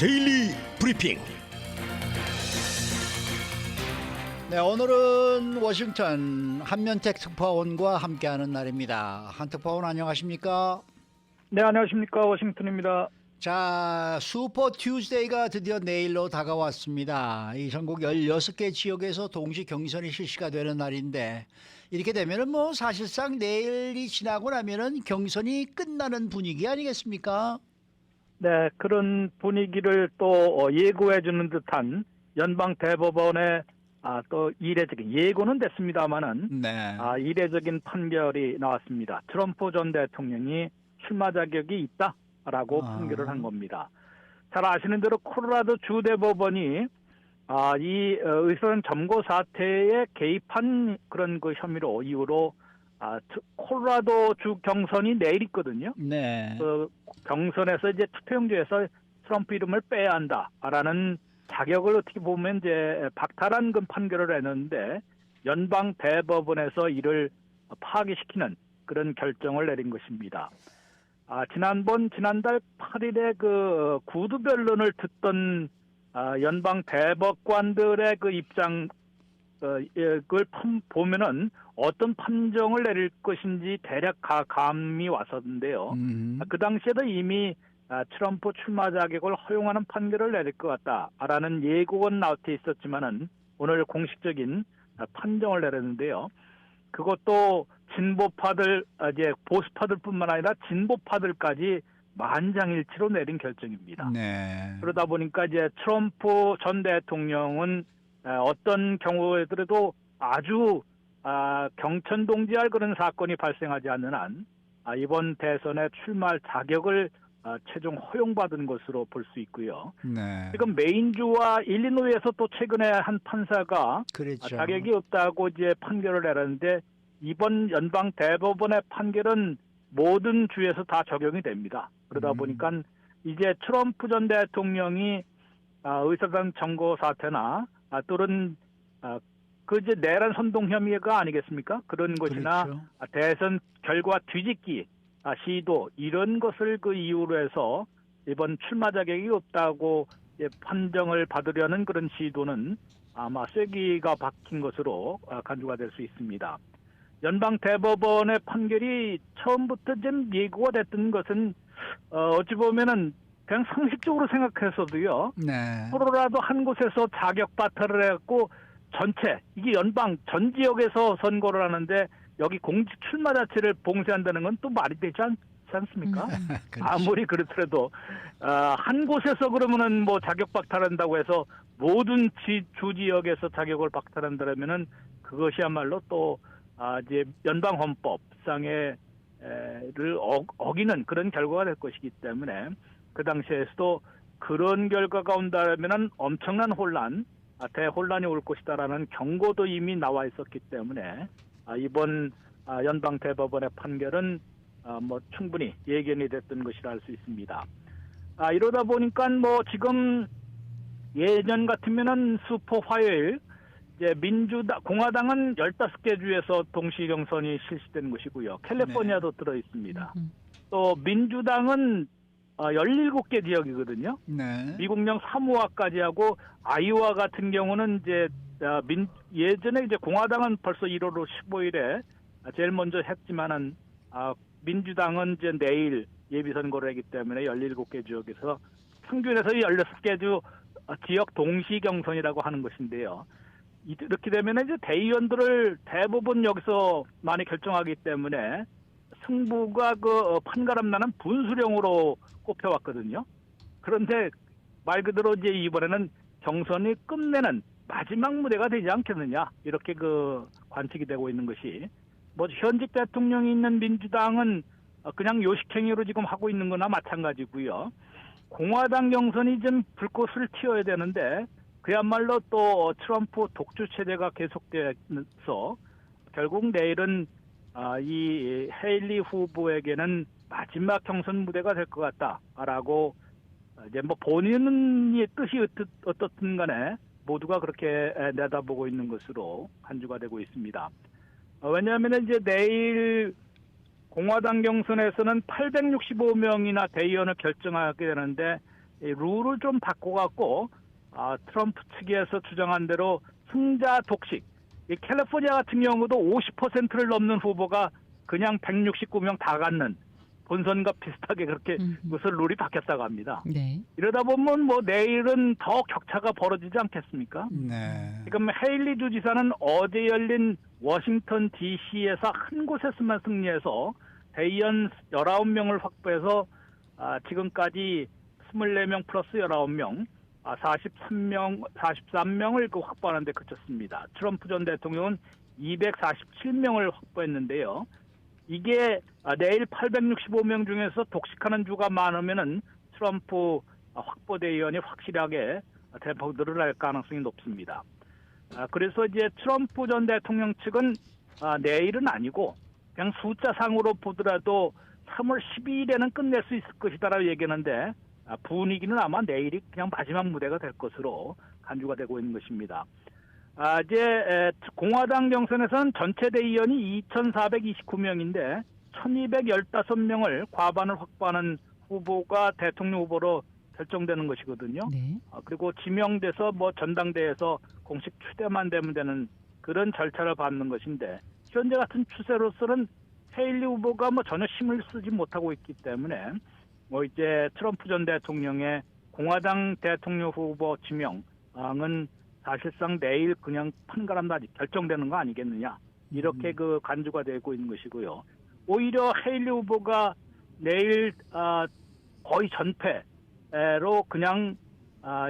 데일리 브리핑. 네, 오늘은 워싱턴 한면택 특파원과 함께하는 날입니다. 한 특파원 안녕하십니까? 네, 안녕하십니까. 워싱턴입니다. 자, 슈퍼 튜즈데이가 드디어 내일로 다가왔습니다. 이 전국 16개 지역에서 동시 경선이 실시가 되는 날인데 이렇게 되면은 뭐 사실상 내일이 지나고 나면은 경선이 끝나는 분위기 아니겠습니까? 네, 그런 분위기를 또 예고해 주는 듯한 연방 대법원의 또 이례적인 예고는 됐습니다만은 네. 이례적인 판결이 나왔습니다. 트럼프 전 대통령이 출마 자격이 있다라고 판결을 한 겁니다. 잘 아시는 대로 콜로라도 주 대법원이 이 의사선 점거 사태에 개입한 그런 그 혐의로 이유로 콜로라도 주 경선이 내일 있거든요. 네. 그 경선에서 이제 투표용지에서 트럼프 이름을 빼야 한다라는 자격을 어떻게 보면 이제 박탈한 그 판결을 했는데 연방 대법원에서 이를 파기시키는 그런 결정을 내린 것입니다. 지난달 8일에 그 구두 변론을 듣던 연방 대법관들의 그 입장 그걸 보면은 어떤 판정을 내릴 것인지 대략 감이 왔었는데요. 그 당시에도 이미 트럼프 출마 자격을 허용하는 판결을 내릴 것 같다라는 예고는 나와 있었지만은 오늘 공식적인 판정을 내렸는데요. 그것도 진보파들 이제 보수파들뿐만 아니라 진보파들까지 만장일치로 내린 결정입니다. 네. 그러다 보니까 이제 트럼프 전 대통령은 어떤 경우에도 아주 경천동지할 그런 사건이 발생하지 않는 한 이번 대선에 출마할 자격을 최종 허용받은 것으로 볼 수 있고요. 네. 지금 메인주와 일리노이에서 또 최근에 한 판사가 그렇죠. 자격이 없다고 이제 판결을 내렸는데 이번 연방 대법원의 판결은 모든 주에서 다 적용이 됩니다. 그러다 보니까 이제 트럼프 전 대통령이 의사선 점거 사태나 또는 그 이제 내란 선동 혐의가 아니겠습니까? 그런 것이나 그렇죠. 대선 결과 뒤집기 시도 이런 것을 그 이유로 해서 이번 출마 자격이 없다고 판정을 받으려는 그런 시도는 아마 쐐기가 박힌 것으로 간주가 될 수 있습니다. 연방 대법원의 판결이 처음부터 좀 예고가 됐던 것은 어찌 보면은 그냥 상식적으로 생각해서도요. 네. 콜로라도 한 곳에서 자격 바탈을 해갖고 전체 이게 연방 전 지역에서 선거를 하는데 여기 공직 출마 자체를 봉쇄한다는 건 또 말이 되지 않습니까? 그렇죠. 아무리 그렇더라도 한 곳에서 그러면은 뭐 자격 박탈한다고 해서 모든 주 지역에서 자격을 박탈한다면은 그것이야말로 또 이제 연방 헌법상의 를 어기는 그런 결과가 될 것이기 때문에 그 당시에서도 그런 결과가 온다면은 엄청난 혼란, 대혼란이 올 것이다라는 경고도 이미 나와 있었기 때문에 이번 연방 대법원의 판결은 뭐 충분히 예견이 됐던 것이라 할 수 있습니다. 이러다 보니까 뭐 지금 예전 같으면은 슈퍼 화요일 이제 공화당은 15개 주에서 동시 경선이 실시된 것이고요. 캘리포니아도 들어 있습니다. 또 민주당은 17개 지역이거든요. 네. 미국령 사무아까지 하고 아이오와 같은 경우는 이제 예전에 이제 공화당은 벌써 1월 15일에 제일 먼저 했지만은 민주당은 이제 내일 예비 선거를 하기 때문에 17개 지역에서 평균에서 16개 주 지역 동시 경선이라고 하는 것인데요. 이렇게 되면 이제 대의원들을 대부분 여기서 많이 결정하기 때문에 승부가 그 판가름 나는 분수령으로 꼽혀왔거든요. 그런데 말 그대로 이제 이번에는 경선이 끝내는 마지막 무대가 되지 않겠느냐 이렇게 그 관측이 되고 있는 것이 뭐 현직 대통령이 있는 민주당은 그냥 요식행위로 지금 하고 있는 거나 마찬가지고요. 공화당 경선이 좀 불꽃을 튀어야 되는데 그야말로 또 트럼프 독주 체제가 계속돼서 결국 내일은 이 헤일리 후보에게는 마지막 경선 무대가 될 것 같다라고 이제 뭐 본인의 뜻이 어떻든 간에 모두가 그렇게 내다보고 있는 것으로 간주가 되고 있습니다. 왜냐하면 이제 내일 공화당 경선에서는 865명이나 대의원을 결정하게 되는데 이 룰을 좀 바꿔갖고 트럼프 측에서 주장한 대로 승자 독식. 이 캘리포니아 같은 경우도 50%를 넘는 후보가 그냥 169명 다 갖는 본선과 비슷하게 그렇게 무슨 룰이 바뀌었다고 합니다. 네. 이러다 보면 뭐 내일은 더 격차가 벌어지지 않겠습니까? 네. 지금 헤일리 주지사는 어제 열린 워싱턴 DC에서 한 곳에서만 승리해서 대의원 19명을 확보해서 지금까지 24명 플러스 19명, 43명을 확보하는 데 그쳤습니다. 트럼프 전 대통령은 247명을 확보했는데요. 이게 내일 865명 중에서 독식하는 주가 많으면은 트럼프 확보 대의원이 확실하게 대폭 늘어날 가능성이 높습니다. 그래서 이제 트럼프 전 대통령 측은 내일은 아니고 그냥 숫자상으로 보더라도 3월 12일에는 끝낼 수 있을 것이다라고 얘기하는데 분위기는 아마 내일이 그냥 마지막 무대가 될 것으로 간주가 되고 있는 것입니다. 이제 공화당 경선에서는 전체 대의원이 2,429명인데 1,215명을 과반을 확보하는 후보가 대통령 후보로 결정되는 것이거든요. 네. 그리고 지명돼서 뭐 전당대회에서 공식 추대만 되면 되는 그런 절차를 밟는 것인데 현재 같은 추세로서는 헤일리 후보가 뭐 전혀 힘을 쓰지 못하고 있기 때문에 뭐 이제 트럼프 전 대통령의 공화당 대통령 후보 지명은 사실상 내일 그냥 판가름나지 결정되는 거 아니겠느냐 이렇게 그 간주가 되고 있는 것이고요. 오히려 헤일리 후보가 내일 거의 전패로 그냥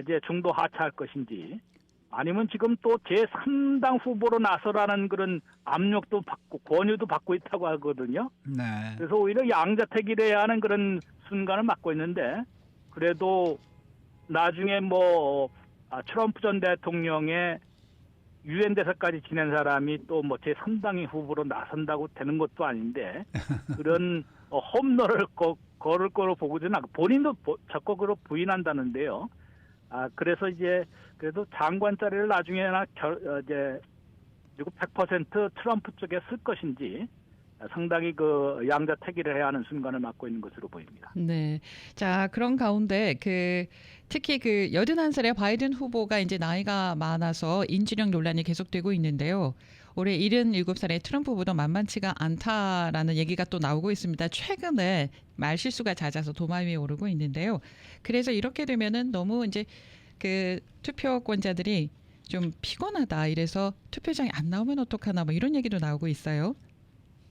이제 중도 하차할 것인지 아니면 지금 또 제3당 후보로 나서라는 그런 압력도 받고 권유도 받고 있다고 하거든요. 네. 그래서 오히려 양자택일해야 하는 그런 순간을 맞고 있는데 그래도 나중에 뭐 트럼프 전 대통령의 유엔 대사까지 지낸 사람이 또 뭐 제3당의 후보로 나선다고 되는 것도 아닌데 그런 홈런을 걸을 거로 보고는 않고 본인도 적극으로 부인한다는데요. 그래서 이제 그래도 장관 자리를 나중에나 이제 100% 트럼프 쪽에 쓸 것인지 상당히 그 양자택일을 해야 하는 순간을 맞고 있는 것으로 보입니다. 네. 자, 그런 가운데 특히 81살의 바이든 후보가 이제 나이가 많아서 인지력 논란이 계속되고 있는데요. 올해 77살의 트럼프 후보도 만만치가 않다라는 얘기가 또 나오고 있습니다. 최근에 말실수가 잦아서 도마 위에 오르고 있는데요. 그래서 이렇게 되면은 너무 이제 투표권자들이 좀 피곤하다. 이래서 투표장에 안 나오면 어떡하나 뭐 이런 얘기도 나오고 있어요.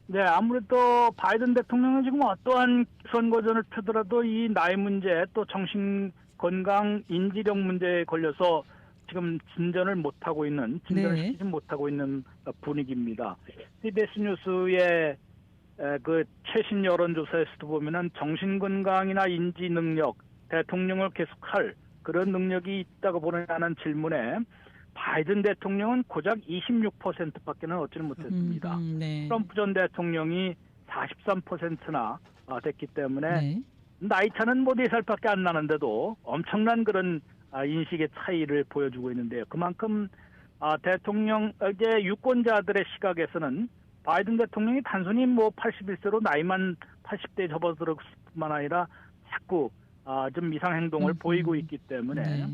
네, 아무래도 바이든 대통령은 지금 어떠한 선거전을 펴더라도 이 나이 문제 또 정신 건강 인지력 문제에 걸려서 지금 진전을 시키지 못하고 있는 분위기입니다. CBS 뉴스의 그 최신 여론조사에서도 보면은 정신 건강이나 인지 능력, 대통령을 계속할 그런 능력이 있다고 보느냐는 질문에 바이든 대통령은 고작 26%밖에는 얻지는 못했습니다. 네. 트럼프 전 대통령이 43%나 됐기 때문에 네. 나이 차는 뭐 4살밖에 안 나는데도 엄청난 그런 인식의 차이를 보여주고 있는데요. 그만큼 대통령의 유권자들의 시각에서는 바이든 대통령이 단순히 뭐 81세로 나이만 80대에 접어들 뿐만 아니라 자꾸 좀 이상 행동을 보이고 있기 때문에 네.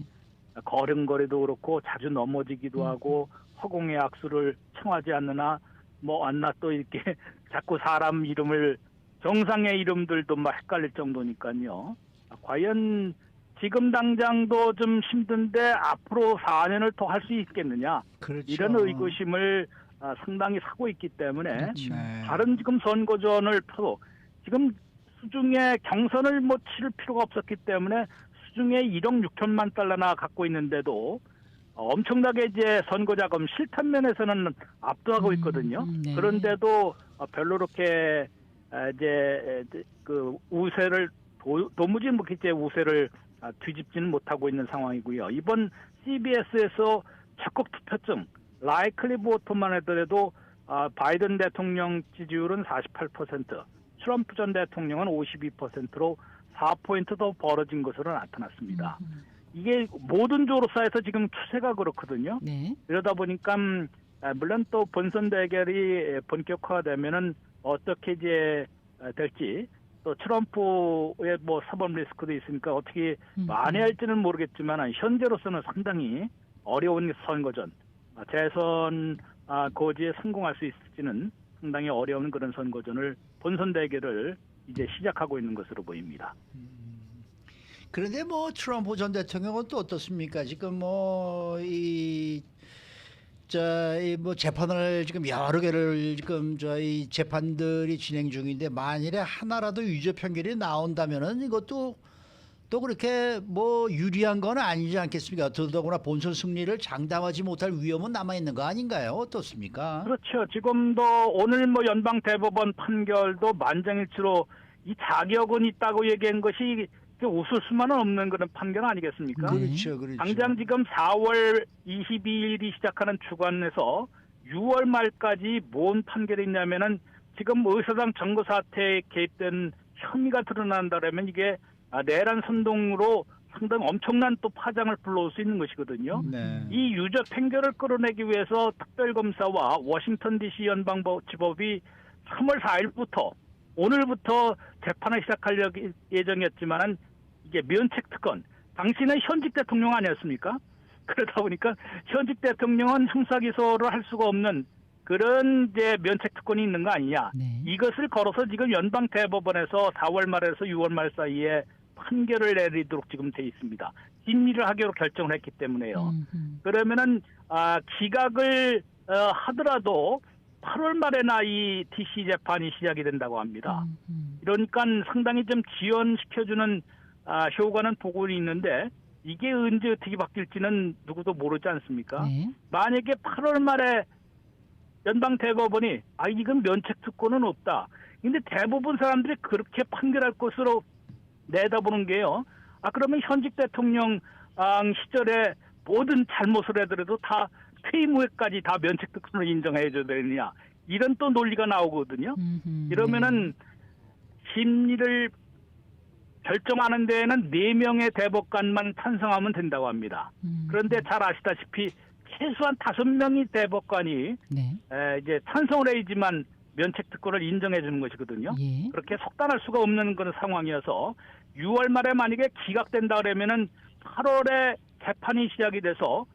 걸음걸이도 그렇고 자주 넘어지기도 하고 허공의 악수를 청하지 않느나 뭐 안나 또 이렇게 자꾸 사람 이름을 정상의 이름들도 막 헷갈릴 정도니까요. 과연 지금 당장도 좀 힘든데 앞으로 4년을 더 할 수 있겠느냐. 그렇죠. 이런 의구심을 상당히 사고 있기 때문에 그렇죠. 네. 다른 지금 선거전을 펴도 지금 수중에 경선을 뭐 치를 필요가 없었기 때문에 수중에 1억 6천만 달러나 갖고 있는데도 엄청나게 이제 선거 자금 실탄 면에서는 압도하고 있거든요. 네. 그런데도 별로 그렇게 이제 그 우세를 도무지 뭐 이제 우세를 뒤집지는 못하고 있는 상황이고요. 이번 CBS에서 적극 투표증 라이클리 보토만 하더라도 바이든 대통령 지지율은 48%, 트럼프 전 대통령은 52%로 4포인트 더 벌어진 것으로 나타났습니다. 이게 모든 조사에서 지금 추세가 그렇거든요. 네. 그러다 보니까 물론 또 본선 대결이 본격화되면은 어떻게 이제 될지 또 트럼프의 뭐 사법 리스크도 있으니까 어떻게 만회할지는 모르겠지만 현재로서는 상당히 어려운 선거전, 재선 고지에 성공할 수 있을지는 상당히 어려운 그런 선거전을 본선 대결을 이제 시작하고 있는 것으로 보입니다. 그런데 뭐 트럼프 전 대통령은 또 어떻습니까? 지금 뭐 재판을 지금 여러 개를 지금 저희 재판들이 진행 중인데 만일에 하나라도 유죄 판결이 나온다면은 이것도 또 그렇게 뭐 유리한 건 아니지 않겠습니까? 더더구나 본선 승리를 장담하지 못할 위험은 남아 있는 거 아닌가요? 어떻습니까? 그렇죠. 지금도 오늘 뭐 연방 대법원 판결도 만장일치로 이 자격은 있다고 얘기한 것이 웃을 수만은 없는 그런 판결 아니겠습니까? 그렇죠, 그렇죠. 당장 지금 4월 22일이 시작하는 주간에서 6월 말까지 뭔 판결이 있냐면은 지금 의사당 정거 사태에 개입된 혐의가 드러난다라면 이게 내란 선동으로 상당히 엄청난 또 파장을 불러올 수 있는 것이거든요. 네. 이 유죄 판결을 끌어내기 위해서 특별검사와 워싱턴 DC 연방지법이 3월 4일부터 오늘부터 재판을 시작할 예정이었지만은 이게 면책 특권, 당신은 현직 대통령 아니었습니까? 그러다 보니까 현직 대통령은 형사 기소를 할 수가 없는 그런 이제 면책 특권이 있는 거 아니냐? 네. 이것을 걸어서 지금 연방 대법원에서 4월 말에서 6월 말 사이에 판결을 내리도록 지금 돼 있습니다. 심리를 하기로 결정을 했기 때문에요. 그러면은 기각을 하더라도 8월 말에나 이 DC 재판이 시작이 된다고 합니다. 그러니까 상당히 좀 지연시켜주는 효과는 보고 있는데 이게 언제 어떻게 바뀔지는 누구도 모르지 않습니까? 네. 만약에 8월 말에 연방 대법원이 이건 면책 특권은 없다. 근데 대부분 사람들이 그렇게 판결할 것으로 내다보는 게요. 그러면 현직 대통령 시절에 모든 잘못을 하더라도 다 퇴임 후에까지 다 면책 특권을 인정해 줘야 되느냐. 이런 또 논리가 나오거든요. 이러면은 심리를 결정하는 데에는 4명의 대법관만 찬성하면 된다고 합니다. 그런데 잘 아시다시피 최소한 5명의 대법관이 네. 이제 찬성을 해야지만 면책 특권을 인정해 주는 것이거든요. 예. 그렇게 속단할 수가 없는 그런 상황이어서 6월 말에 만약에 기각된다 그러면은 8월에 재판이 시작이 돼서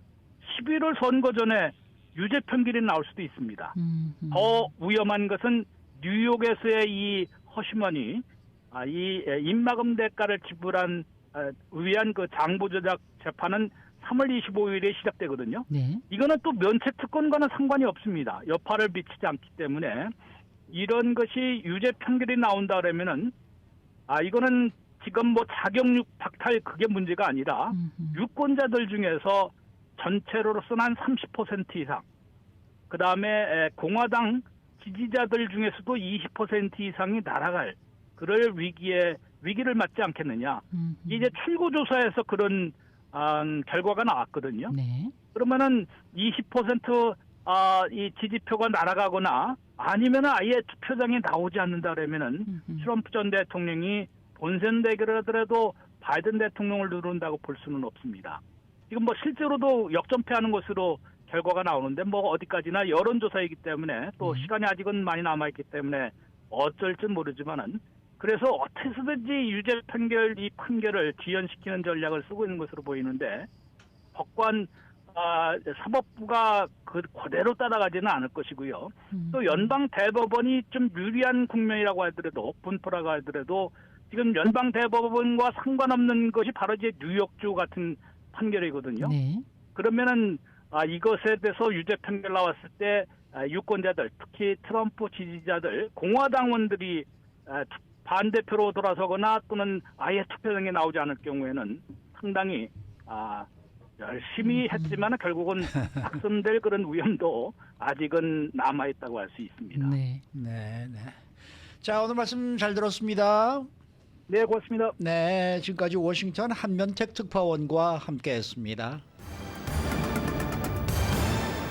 11월 선거 전에 유죄 판결이 나올 수도 있습니다. 더 위험한 것은 뉴욕에서의 이 허시먼이 이 입막음 대가를 지불한 위한 그 장부 조작 재판은 3월 25일에 시작되거든요. 네. 이거는 또 면책 특권과는 상관이 없습니다. 여파를 미치지 않기 때문에 이런 것이 유죄 판결이 나온다 그러면은 이거는 지금 뭐 자격육 박탈 그게 문제가 아니라 유권자들 중에서 전체로서는 한 30% 이상, 그 다음에 공화당 지지자들 중에서도 20% 이상이 날아갈 그럴 위기를 맞지 않겠느냐. 이제 출구조사에서 그런 결과가 나왔거든요. 네. 그러면은 20% 이 지지표가 날아가거나 아니면은 아예 투표장에 나오지 않는다 그러면은 트럼프 전 대통령이 본선 대결을 하더라도 바이든 대통령을 누른다고 볼 수는 없습니다. 지금 뭐 실제로도 역전패하는 것으로 결과가 나오는데 뭐 어디까지나 여론조사이기 때문에 또 시간이 아직은 많이 남아있기 때문에 어쩔지 모르지만은 그래서 어떻게 해서든지 유죄 판결 이 판결을 지연시키는 전략을 쓰고 있는 것으로 보이는데 법관 사법부가 그대로 따라가지는 않을 것이고요. 또 연방 대법원이 좀 유리한 국면이라고 하더라도 분포라고 하더라도 지금 연방 대법원과 상관없는 것이 바로 이제 뉴욕주 같은 판결이거든요. 네. 그러면은 이것에 대해서 유죄 판결 나왔을 때 유권자들 특히 트럼프 지지자들 공화당원들이 반대표로 돌아서거나 또는 아예 투표장에 나오지 않을 경우에는 상당히 열심히 했지만 결국은 낙선될 그런 위험도 아직은 남아있다고 할 수 있습니다. 네. 네, 네. 자, 오늘 말씀 잘 들었습니다. 네, 고맙습니다. 네, 지금까지 워싱턴 한면택 특파원과 함께했습니다.